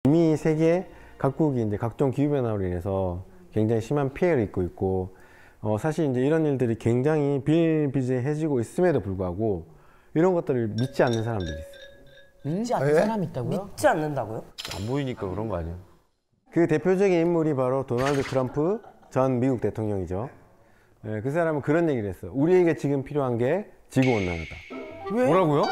이미 세계 각국이 이제 각종 기후변화로 인해서 굉장히 심한 피해를 입고 있고, 사실 이제 이런 일들이 굉장히 비일비재해지고 있음에도 불구하고 이런 것들을 믿지 않는 사람들이 있어요. 믿지 않는 사람이 있다고요? 믿지 않는다고요? 안 보이니까 그런 거 아니야? 그 대표적인 인물이 바로 도널드 트럼프 전 미국 대통령이죠. 그 사람은 그런 얘기를 했어. 우리에게 지금 필요한 게 지구온난화다. 왜? 뭐라고요?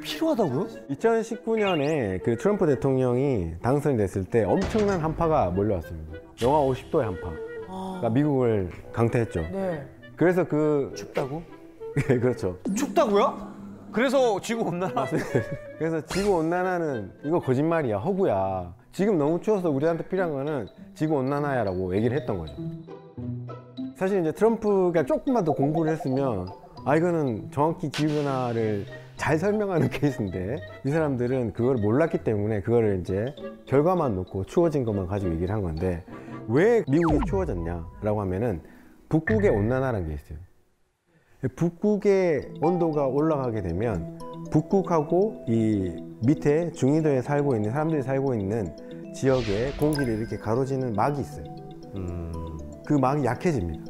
필요하다고요? 2019년에 그 트럼프 대통령이 당선이 됐을 때 엄청난 한파가 몰려왔습니다. 영하 50도의 한파. 그러니까 미국을 강타했죠. 네. 그래서 그 춥다고? 네, 그렇죠. 춥다고요? 그래서 지구 온난화? 그래서 지구 온난화는 이거 거짓말이야, 허구야. 지금 너무 추워서 우리한테 필요한 거는 지구 온난화야라고 얘기를 했던 거죠. 사실 이제 트럼프가 조금만 더 공부를 했으면 이거는 정확히 기후변화를 잘 설명하는 케이스인데, 이 사람들은 그걸 몰랐기 때문에 그거를 이제 결과만 놓고 추워진 것만 가지고 얘기를 한 건데, 왜 미국이 추워졌냐라고 하면은 북극의 온난화라는 게 있어요. 북극의 온도가 올라가게 되면 북극하고 이 밑에 중위도에 살고 있는 사람들이 살고 있는 지역에 공기를 이렇게 가로지는 막이 있어요. 그 막이 약해집니다.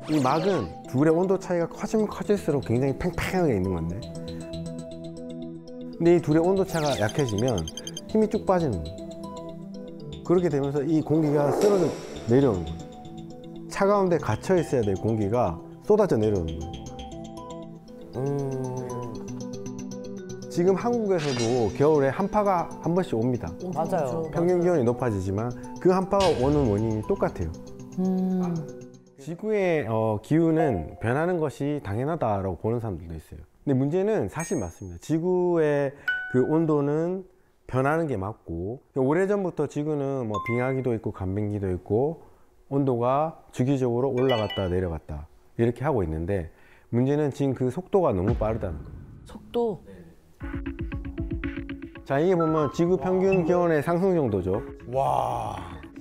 이 막은 둘의 온도 차이가 커지면 커질수록 굉장히 팽팽하게 있는 건데, 근데 이 둘의 온도 차가 약해지면 힘이 쭉 빠지는 거예요. 그렇게 되면서 이 공기가 쓰러져 내려오는 거예요. 차가운 데 갇혀 있어야 될 공기가 쏟아져 내려오는 거예요. 지금 한국에서도 겨울에 한파가 한 번씩 옵니다. 맞아요. 평균 기온이 높아지지만 그 한파가 오는 원인이 똑같아요. 지구의 기후는 변하는 것이 당연하다라고 보는 사람들도 있어요. 근데 문제는 사실 맞습니다. 지구의 그 온도는 변하는 게 맞고, 오래전부터 지구는 뭐 빙하기도 있고 간빙기도 있고 온도가 주기적으로 올라갔다 내려갔다 이렇게 하고 있는데, 문제는 지금 그 속도가 너무 빠르다는 거예요. 속도? 자, 이게 보면 지구 평균 기온의 상승 정도죠. 와,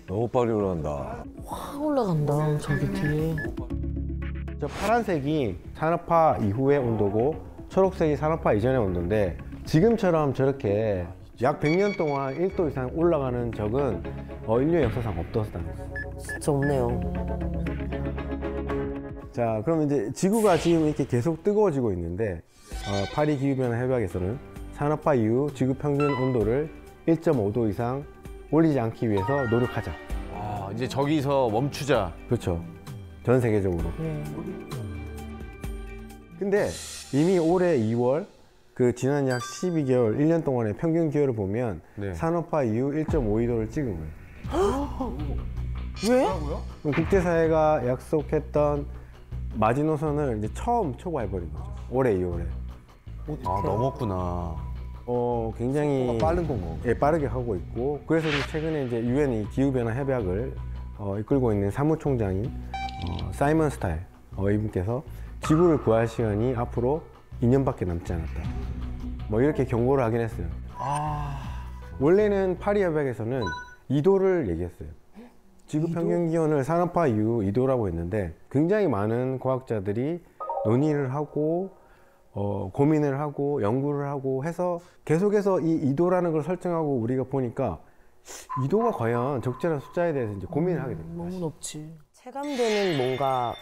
너무 빨리 올라간다. 확 올라간다, 저기 뒤에. 저 파란색이 산업화 이후의 온도고 초록색이 산업화 이전의 온도인데, 지금처럼 저렇게 약 100년 동안 1도 이상 올라가는 적은 인류 역사상 없었다는 거예요. 진짜 없네요. 자, 그럼 이제 지구가 지금 이렇게 계속 뜨거워지고 있는데, 파리 기후변화 협약에서는 산업화 이후 지구 평균 온도를 1.5도 이상 올리지 않기 위해서 노력하자. 아, 이제 저기서 멈추자. 그렇죠. 전 세계적으로. 네. 근데 이미 올해 2월 그 지난 약 12개월, 1년 동안의 평균 기온을 보면 네. 산업화 이후 1.52도를 찍은 거예요. 왜? 그럼 국제사회가 약속했던 마지노선을 이제 처음 초과해버린 거죠. 올해 2월에. 아, 넘었구나. 굉장히 빠른 건가? 예, 빠르게 하고 있고, 그래서 이제 최근에 이제 유엔이 기후변화 협약을 이끌고 있는 사무총장인 사이먼 스타일 이분께서 지구를 구할 시간이 앞으로 2년밖에 남지 않았다. 뭐 이렇게 경고를 하긴 했어요. 원래는 파리 협약에서는 2도를 얘기했어요. 지구 평균 기온을 산업화 이후 2도라고 했는데, 굉장히 많은 과학자들이 논의를 하고 고민을 하고 연구를 하고 해서 계속해서 이 2도라는 걸 설정하고 우리가 보니까 2도가 과연 적절한 숫자에 대해서 이제 고민을 하게 됩니다. 너무 높지. 체감되는 뭔가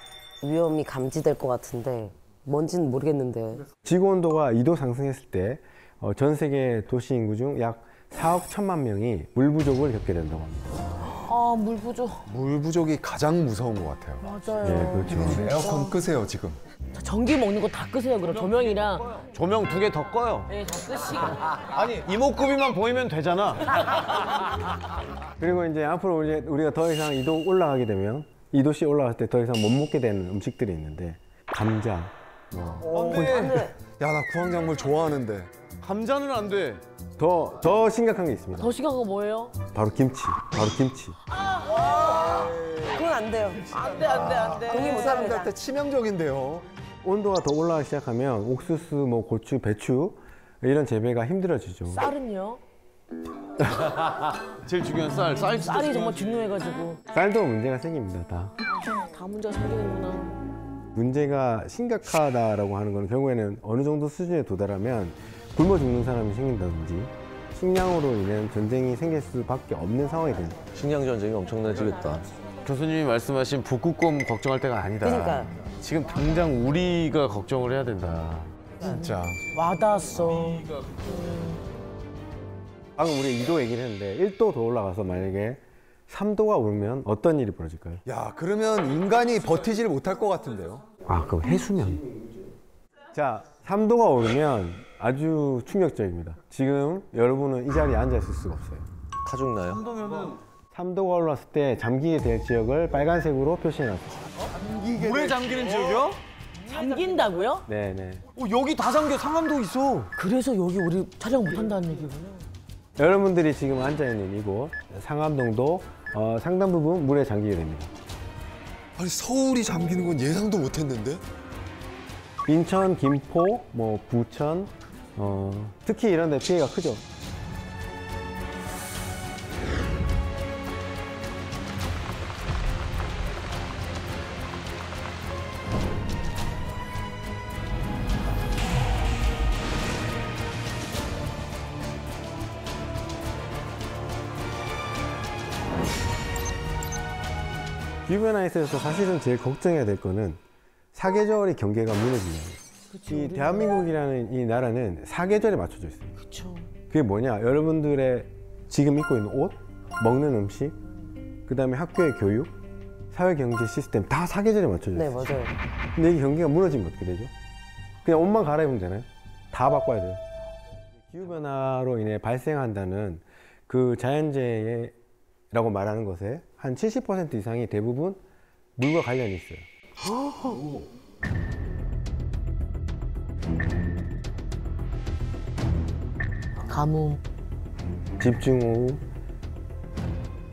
위험이 감지될 것 같은데 뭔지는 모르겠는데. 지구 온도가 2도 상승했을 때 전 세계 도시 인구 중 약 4억 1천만 명이 물 부족을 겪게 된다고 합니다. 아, 물 부족. 물 부족이 가장 무서운 것 같아요. 맞아요. 네, 그렇죠. 에어컨 끄세요 지금. 자, 전기 먹는 거 다 끄세요, 그럼. 조명이랑. 조명 2개 더 꺼요. 네, 다 끄시고. 아니, 이목구비만 보이면 되잖아. 그리고 이제 앞으로 우리가 더 이상 2도 올라가게 되면 2도씩 올라갈 때 더 이상 못 먹게 되는 음식들이 있는데, 감자, 야, 나 구황작물 좋아하는데. 감자는 안 돼. 더 심각한 게 있습니다. 더 심각한 거 뭐예요? 바로 김치. 그건 안 돼요. 안 돼, 안 돼, 안 돼. 동의 못 합니다. 사람들한테 치명적인데요. 온도가 더 올라가기 시작하면 옥수수, 뭐 고추, 배추 이런 재배가 힘들어지죠. 쌀은요? 제일 중요한 쌀. 쌀이 정말 중요해가지고. 쌀도 문제가 생깁니다. 다 문제가 생기는구나. 문제가 심각하다라고 하는 건 결국에는 어느 정도 수준에 도달하면 굶어 죽는 사람이 생긴다든지 식량으로 인한 전쟁이 생길 수밖에 없는 상황이 됩니다. 식량 전쟁이 엄청나지겠다. 교수님이 말씀하신 북극곰 걱정할 때가 아니다. 그러니까. 지금 당장 우리가 걱정을 해야 된다. 진짜. 와닿았어. 방금 우리 2도 얘기를 했는데 1도 더 올라가서 만약에 3도가 오르면 어떤 일이 벌어질까요? 야, 그러면 인간이 버티지를 못할 것 같은데요. 아, 그럼 해수면. 자, 3도가 오르면 아주 충격적입니다. 지금 여러분은 이 자리에 앉아 있을 수가 없어요. 타 죽나요? 3도가 올랐을 때 잠기게 될 지역을 빨간색으로 표시해놨어요. 물에 잠기는 지역이요? 잠긴다고요? 네네. 여기 다 잠겨. 상암도 있어. 그래서 여기 우리 촬영 못 한다는 얘기구나. 여러분들이 지금 앉아있는 이곳 상암동도 상당 부분 물에 잠기게 됩니다. 아니, 서울이 잠기는 건 예상도 못했는데? 인천, 김포, 뭐 부천, 특히 이런 데 피해가 크죠. 기후변화에 있어서 사실은 제일 걱정해야 될 거는 사계절의 경계가 무너지는 거예요. 이 대한민국이라는 이 나라는 사계절에 맞춰져 있어요. 그렇죠. 그게 뭐냐? 여러분들의 지금 입고 있는 옷, 먹는 음식, 그 다음에 학교의 교육, 사회경제 시스템 다 사계절에 맞춰져 네, 있어요. 맞아요. 근데 이 경계가 무너지면 어떻게 되죠? 그냥 옷만 갈아입으면 되나요? 다 바꿔야 돼요. 기후변화로 인해 발생한다는 그 자연재해라고 말하는 것에 한 70% 이상이 대부분 물과 관련이 있어요. 가뭄. 집중호우,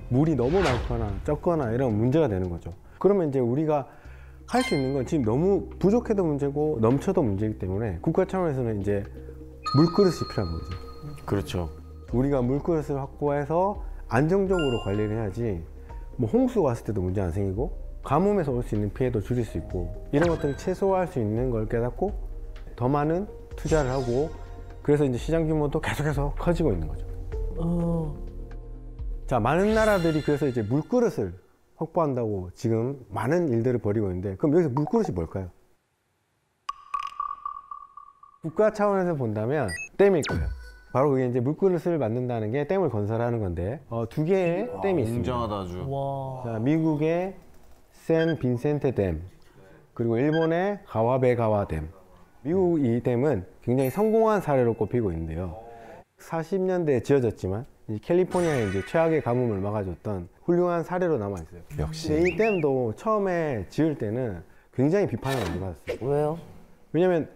물이 너무 많거나 적거나 이런 문제가 되는 거죠. 그러면 이제 우리가 할 수 있는 건 지금 너무 부족해도 문제고 넘쳐도 문제이기 때문에 국가 차원에서는 이제 물그릇이 필요한 거지. 그렇죠. 우리가 물그릇을 확보해서 안정적으로 관리를 해야지 뭐 홍수가 왔을 때도 문제 안 생기고 가뭄에서 올 수 있는 피해도 줄일 수 있고 이런 것들을 최소화할 수 있는 걸 깨닫고 더 많은 투자를 하고 그래서 이제 시장 규모도 계속해서 커지고 있는 거죠. 자, 많은 나라들이 그래서 이제 물그릇을 확보한다고 지금 많은 일들을 벌이고 있는데 그럼 여기서 물그릇이 뭘까요? 국가 차원에서 본다면 댐일 거예요. 바로 그게 이제 물그릇을 만든다는 게 댐을 건설하는 건데 두 개의 댐이 있습니다. 웅장하다 아주. 와. 자, 미국의 샌 빈센테 댐 그리고 일본의 가와베가와 댐. 미국 이 댐은 굉장히 성공한 사례로 꼽히고 있는데요. 40년대에 지어졌지만 이 캘리포니아의 이제 최악의 가뭄을 막아줬던 훌륭한 사례로 남아 있어요. 역시. 근데 이 댐도 처음에 지을 때는 굉장히 비판을 많이 받았어요. 왜요? 왜냐면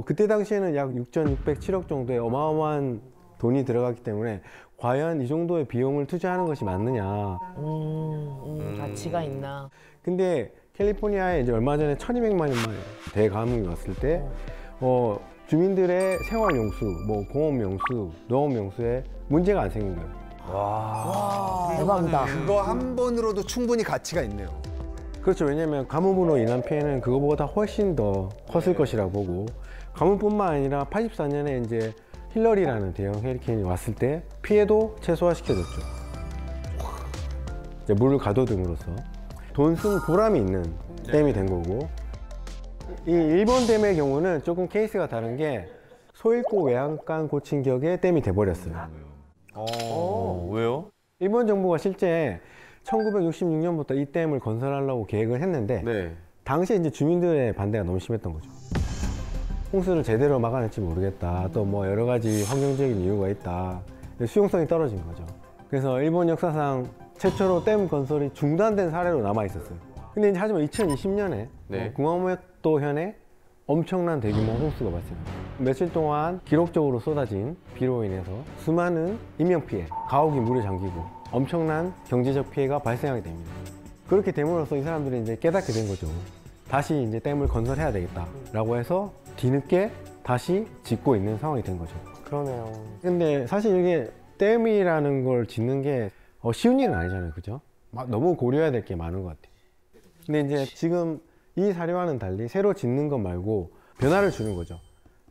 그때 당시에는 약 6,607억 정도의 어마어마한 돈이 들어갔기 때문에 과연 이 정도의 비용을 투자하는 것이 맞느냐. 가치가 있나. 근데 캘리포니아에 이제 얼마 전에 1,200만 년 만에 대가뭄이 왔을 때 주민들의 생활용수, 뭐 공업용수, 농업용수에 문제가 안 생긴 거예요. 대박이다. 그거 한 번으로도 충분히 가치가 있네요. 그렇죠. 왜냐하면 가뭄으로 인한 피해는 그거보다 훨씬 더 컸을 것이라고 보고 가뭄뿐만 아니라 84년에 이제 힐러리라는 대형 헤리케인이 왔을 때 피해도 최소화시켜줬죠. 이제 물을 가둬둠으로써 돈 쓴 보람이 있는 댐이 된 거고 이 일본 댐의 경우는 조금 케이스가 다른 게 소잃고 외양간 고친 격의 댐이 돼버렸어요. 왜요? 일본 정부가 실제 1966년부터 이 댐을 건설하려고 계획을 했는데 네. 당시에 이제 주민들의 반대가 너무 심했던 거죠. 홍수를 제대로 막아낼지 모르겠다. 또 뭐 여러 가지 환경적인 이유가 있다. 수용성이 떨어진 거죠. 그래서 일본 역사상 최초로 댐 건설이 중단된 사례로 남아 있었어요. 근데 이제 하지만 2020년에 네. 구마모토현에 엄청난 대규모 홍수가 발생합니다. 며칠 동안 기록적으로 쏟아진 비로 인해서 수많은 인명피해, 가옥이 물에 잠기고 엄청난 경제적 피해가 발생하게 됩니다. 그렇게 됨으로써 이 사람들이 이제 깨닫게 된 거죠. 다시 이제 댐을 건설해야 되겠다라고 해서 뒤늦게 다시 짓고 있는 상황이 된 거죠. 그러네요. 근데 사실 이게 댐이라는 걸 짓는 게 쉬운 일은 아니잖아요. 그죠? 너무 고려해야 될 게 많은 것 같아요. 근데 이제 지금 이 사례와는 달리 새로 짓는 것 말고 변화를 주는 거죠.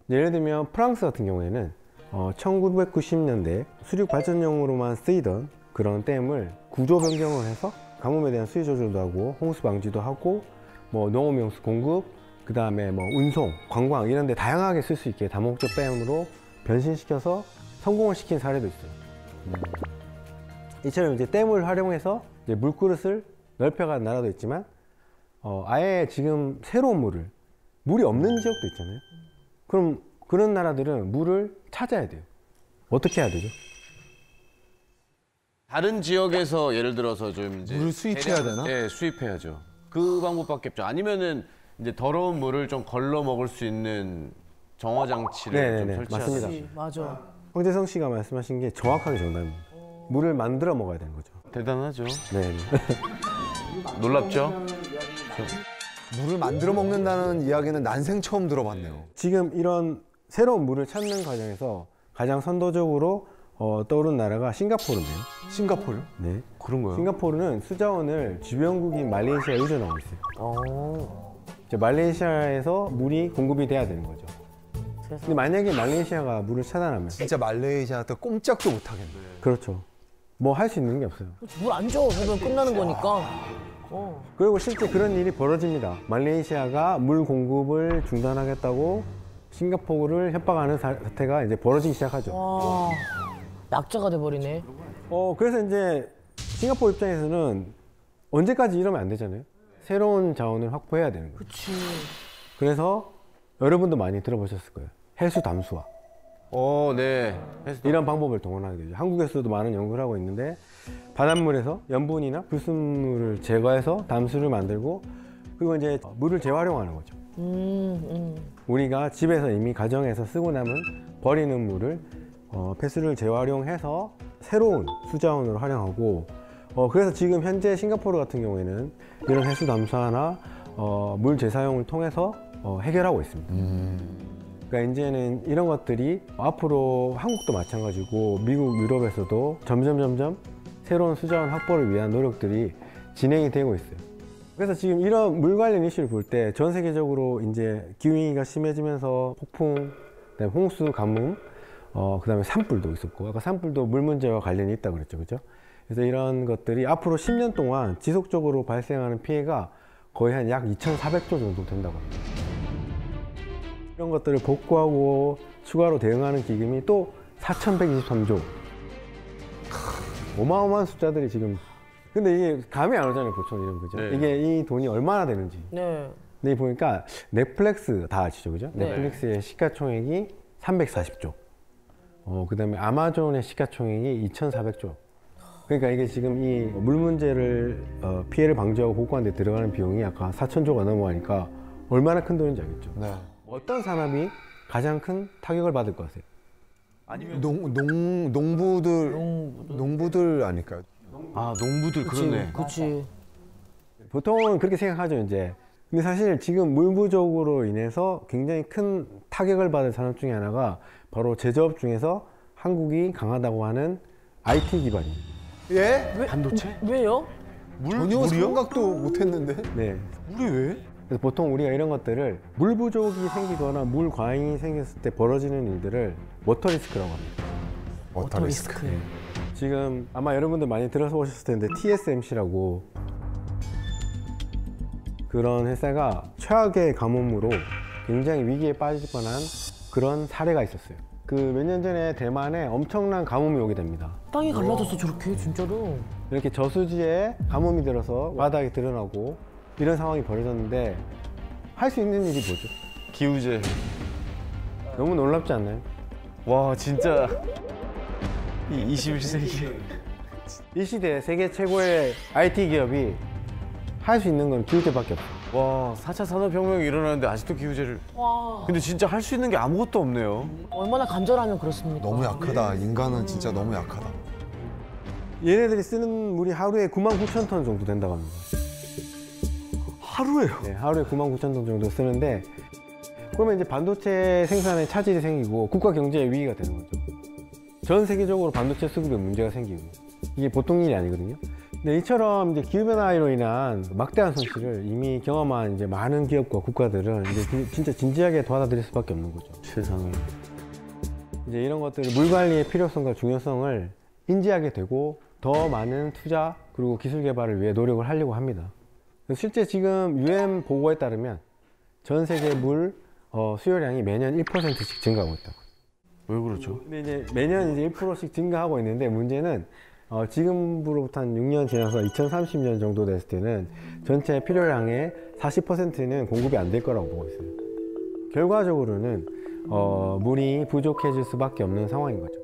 예를 들면 프랑스 같은 경우에는 1990년대 수륙 발전용으로만 쓰이던 그런 댐을 구조 변경을 해서 가뭄에 대한 수위 조절도 하고 홍수 방지도 하고 뭐 농업용수 공급, 그 다음에 뭐 운송, 관광 이런 데 다양하게 쓸 수 있게 다목적 댐으로 변신시켜서 성공을 시킨 사례도 있어요. 이처럼 이제 댐을 활용해서 이제 물그릇을 넓혀간 나라도 있지만 아예 지금 새로운 물이 없는 지역도 있잖아요. 그럼 그런 나라들은 물을 찾아야 돼요. 어떻게 해야 되죠? 다른 지역에서 예를 들어서 좀 이제 물을 수입해야 되나? 네, 수입해야죠. 그 방법밖에 없죠. 아니면은 이제 더러운 물을 좀 걸러 먹을 수 있는 정화 장치를 네네네, 좀 설치하는. 맞습니다. 맞아. 황재성 씨가 말씀하신 게 정확하게 정답입니다. 물을 만들어 먹어야 되는 거죠. 대단하죠. 네. 놀랍죠? 물을 만들어 먹는다는 이야기는 난생 처음 들어봤네요. 지금 이런 새로운 물을 찾는 과정에서 가장 선도적으로 떠오른 나라가 싱가포르인데요. 싱가포르? 네. 그런 거요? 싱가포르는 수자원을 주변국인 말레이시아에 의존하고 있어요. 이제 말레이시아에서 물이 공급이 돼야 되는 거죠. 근데 만약에 말레이시아가 물을 차단하면 진짜 말레이시아한테 꼼짝도 못 하겠네. 그렇죠. 뭐 할 수 있는 게 없어요. 물 안 줘. 그러면 끝나는 거니까. 그리고 실제 그런 일이 벌어집니다. 말레이시아가 물 공급을 중단하겠다고 싱가포르를 협박하는 사태가 이제 벌어지기 시작하죠. 와, 약자가 돼버리네. 그래서 이제 싱가포르 입장에서는 언제까지 이러면 안 되잖아요. 새로운 자원을 확보해야 되는 거예요. 그치. 그래서 여러분도 많이 들어보셨을 거예요. 해수 담수화. 네. 이런 방법을 동원하게 되죠. 한국에서도 많은 연구를 하고 있는데 바닷물에서 염분이나 불순물을 제거해서 담수를 만들고 그리고 이제 물을 재활용하는 거죠. 우리가 집에서 이미 가정에서 쓰고 남은 버리는 물을 폐수를 재활용해서 새로운 수자원으로 활용하고 그래서 지금 현재 싱가포르 같은 경우에는 이런 해수 담수화나 물 재사용을 통해서 해결하고 있습니다. 그러니까 이제는 이런 것들이 앞으로 한국도 마찬가지고 미국, 유럽에서도 점점 새로운 수자원 확보를 위한 노력들이 진행이 되고 있어요. 그래서 지금 이런 물 관련 이슈를 볼 때 전 세계적으로 이제 기후위기가 심해지면서 폭풍, 그다음에 홍수, 가뭄, 그다음에 산불도 있었고 아까 산불도 물 문제와 관련이 있다고 그랬죠, 그죠? 그래서 이런 것들이 앞으로 10년 동안 지속적으로 발생하는 피해가 거의 한 약 2,400조 정도 된다고 합니다. 이런 것들을 복구하고 추가로 대응하는 기금이 또 4,123조. 어마어마한 숫자들이 지금. 근데 이게 감이 안 오잖아요, 보통 이런 거죠. 네. 이게 이 돈이 얼마나 되는지. 네. 근데 보니까 넷플릭스 다 아시죠, 그죠? 네. 넷플릭스의 시가총액이 340조. 그 다음에 아마존의 시가총액이 2,400조. 그러니까 이게 지금 이 물 문제를 피해를 방지하고 복구하는 데 들어가는 비용이 아까 4,000조가 넘어가니까 얼마나 큰 돈인지 알겠죠? 네. 어떤 산업이 가장 큰 타격을 받을 것 같아요? 농부들 아닐까요? 아, 농부들 그러네. 그치. 보통은 그렇게 생각하죠, 이제. 근데 사실 지금 물 부족으로 인해서 굉장히 큰 타격을 받을 산업 중에 하나가 바로 제조업 중에서 한국이 강하다고 하는 IT 기반입니다. 예? 반도체? 왜요? 전혀 생각도 못 했는데. 네. 물이 왜? 그래서 보통 우리가 이런 것들을 물 부족이 생기거나 물 과잉이 생겼을 때 벌어지는 일들을 워터 리스크라고 합니다. 워터 리스크. 지금 아마 여러분들 많이 들어보셨을 텐데 TSMC라고 그런 회사가 최악의 가뭄으로 굉장히 위기에 빠질 뻔한 그런 사례가 있었어요. 그 몇 년 전에 대만에 엄청난 가뭄이 오게 됩니다. 땅이 갈라졌어, 저렇게, 진짜로. 이렇게 저수지에 가뭄이 들어서 바닥이 드러나고 이런 상황이 벌어졌는데 할 수 있는 일이 뭐죠? 기우제. 너무 놀랍지 않나요? 와, 진짜. 이 21세기. 이 시대 세계 최고의 IT 기업이 할 수 있는 건 기후제밖에 없어요. 와, 4차 산업혁명이 일어나는데 아직도 기우제를. 와, 근데 진짜 할 수 있는 게 아무것도 없네요. 얼마나 간절하면 그렇습니까? 너무 약하다. 인간은 진짜 너무 약하다. 얘네들이 쓰는 물이 하루에 99,000톤 정도 된다고 합니다. 하루에요? 네, 하루에 99,000톤 정도 쓰는데 그러면 이제 반도체 생산에 차질이 생기고 국가 경제에 위기가 되는 거죠. 전 세계적으로 반도체 수급에 문제가 생기고 이게 보통 일이 아니거든요. 근데 이처럼 이제 기후변화로 인한 막대한 손실을 이미 경험한 이제 많은 기업과 국가들은 이제 진짜 진지하게 받아들일 수밖에 없는 거죠. 세상에. 이제 이런 것들을 물 관리의 필요성과 중요성을 인지하게 되고 더 많은 투자 그리고 기술 개발을 위해 노력을 하려고 합니다. 실제 지금 UN 보고에 따르면 전 세계 물 수요량이 매년 1%씩 증가하고 있다고. 왜 그렇죠? 근데 이제 매년 이제 1%씩 증가하고 있는데 문제는 지금으로부터 한 6년 지나서 2030년 정도 됐을 때는 전체 필요량의 40%는 공급이 안 될 거라고 보고 있어요. 결과적으로는 물이 부족해질 수밖에 없는 상황인 거죠.